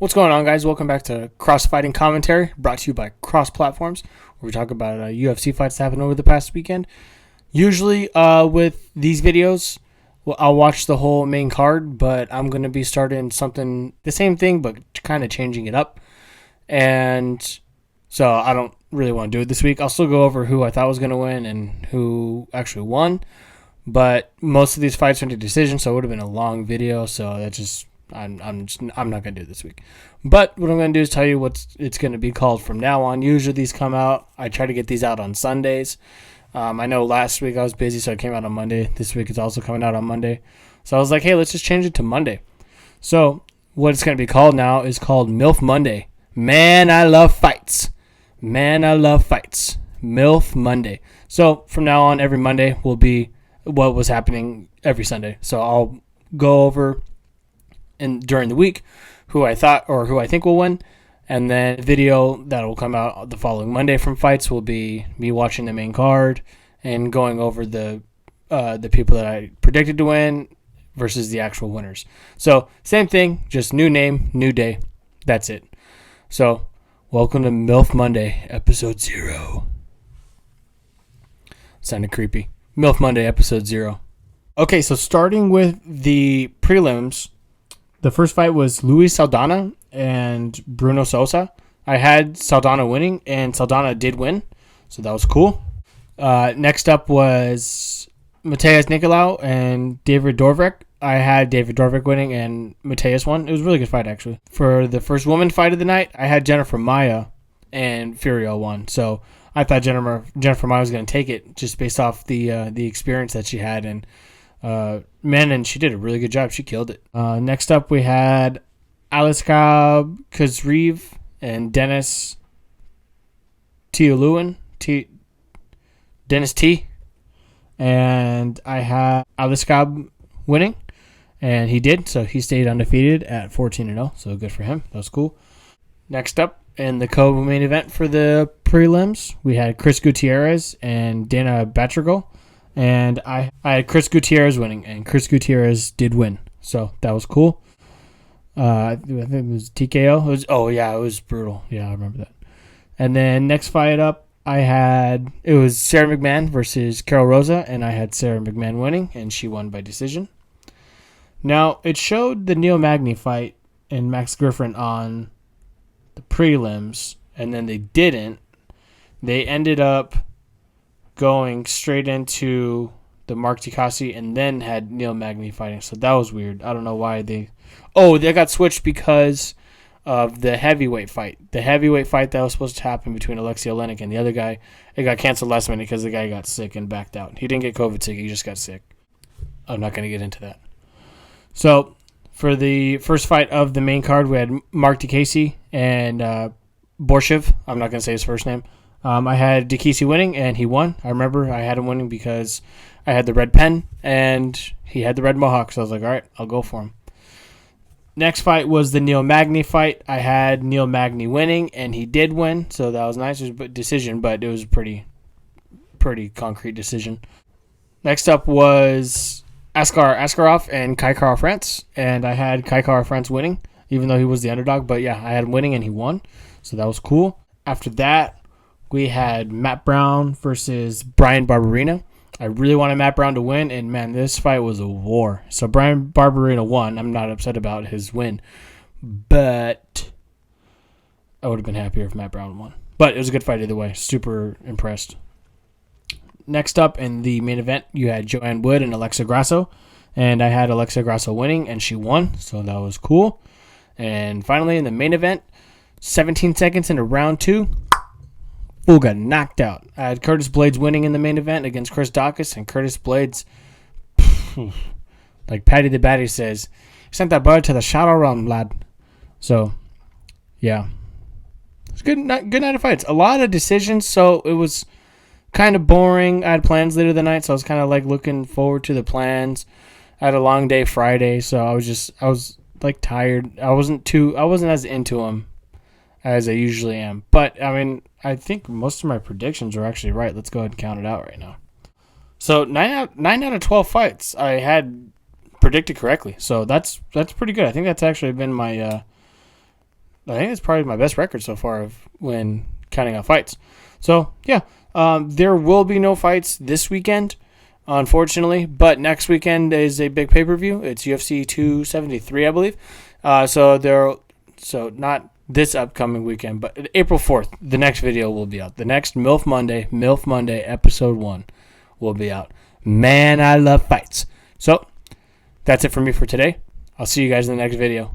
What's going on, guys? Welcome back to Cross Fighting Commentary, brought to you by Cross Platforms, where we talk about UFC fights that happened over the past weekend. Usually, with these videos, I'll watch the whole main card, but I'm going to be starting something, the same thing, but kind of changing it up. And so I don't really want to do it this week. I'll still go over who I thought was going to win and who actually won. But most of these fights went to decision, so it would have been a long video. So that's just I'm not gonna do it this week. But what I'm gonna do is tell you what it's gonna be called from now on. Usually these come out. I try to get these out on Sundays. I know last week I was busy, so it came out on Monday. This week it's also coming out on Monday. So I was like, hey, let's just change it to Monday. So what it's gonna be called now is called MILF Monday. Man, I love fights. Man, I love fights. MILF Monday. So from now on, every Monday will be what was happening every Sunday. So I'll go over during the week who I thought or who I think will win, and then the video that will come out the following Monday from fights will be me watching the main card and going over the people that I predicted to win versus the actual winners. So same thing, just new name, new day. That's it. So welcome to MILF Monday, episode 0. Sounded creepy. MILF Monday, episode 0. Okay, so starting with the prelims, the first fight was Luis Saldana and Bruno Sosa. I had Saldana winning, and Saldana did win, so that was cool. Next up was Mateus Nicolau and David Dorvik. I had David Dorvik winning, and Mateus won. It was a really good fight, actually. For the first woman fight of the night, I had Jennifer Maia, and Furio won. So I thought Jennifer Maia was going to take it just based off the experience that she had, and and she did a really good job. She killed it. Next up, we had Aliskab Kazriv and Dennis Tialuan. Dennis T. And I had Aliskab winning, and he did. So he stayed undefeated at 14-0. So good for him. That was cool. Next up, in the co-main event for the prelims, we had Chris Gutierrez and Dana Batrigal. And I had Chris Gutierrez winning, and Chris Gutierrez did win. So that was cool. I think it was TKO. It was brutal. Yeah, I remember that. And then next fight up, it was Sarah McMahon versus Carol Rosa, and I had Sarah McMahon winning, and she won by decision. Now, it showed the Neil Magny fight and Max Griffin on the prelims, and then they didn't. They ended up going straight into the Mark Tikasi and then had Neil Magny fighting. So that was weird. I don't know why they got switched because of the heavyweight fight. The heavyweight fight that was supposed to happen between Alexei Oleinik and the other guy, it got canceled last minute because the guy got sick and backed out. He didn't get COVID sick. He just got sick. I'm not going to get into that. So for the first fight of the main card, we had Mark Tikasi and Borshev. I'm not going to say his first name. I had Dikisi winning, and he won. I remember I had him winning because I had the red pen, and he had the red mohawk, so I was like, all right, I'll go for him. Next fight was the Neil Magny fight. I had Neil Magny winning, and he did win, so that was nice. It was a decision, but it was a pretty concrete decision. Next up was Askar Askarov and Kai Kara France, and I had Kai Kara France winning, even though he was the underdog. But yeah, I had him winning, and he won, so that was cool. After that, we had Matt Brown versus Brian Barberina. I really wanted Matt Brown to win, and man, this fight was a war. So Brian Barberina won. I'm not upset about his win, but I would have been happier if Matt Brown won. But it was a good fight either way. Super impressed. Next up in the main event, you had Joanne Wood and Alexa Grasso, and I had Alexa Grasso winning, and she won, so that was cool. And finally, in the main event, 17 seconds into round 2, Fool got knocked out. I had Curtis Blades winning in the main event against Chris Dawkins, and Curtis Blades, like Patty the Batty says, sent that bird to the shadow realm, lad. So, yeah. It's good night of fights. A lot of decisions, so it was kind of boring. I had plans later the night, so I was kind of like looking forward to the plans. I had a long day Friday, so I was like tired. I wasn't as into them as I usually am. But, I mean, I think most of my predictions are actually right. Let's go ahead and count it out right now. So 9 out of 12 fights I had predicted correctly. So that's pretty good. I think that's actually been my I think it's probably my best record so far when counting out fights. So, yeah, there will be no fights this weekend, unfortunately, but next weekend is a big pay-per-view. It's UFC 273, I believe. So not this upcoming weekend, but April 4th, the next video will be out. The next MILF Monday, episode 1 will be out. Man, I love fights. So, that's it for me for today. I'll see you guys in the next video.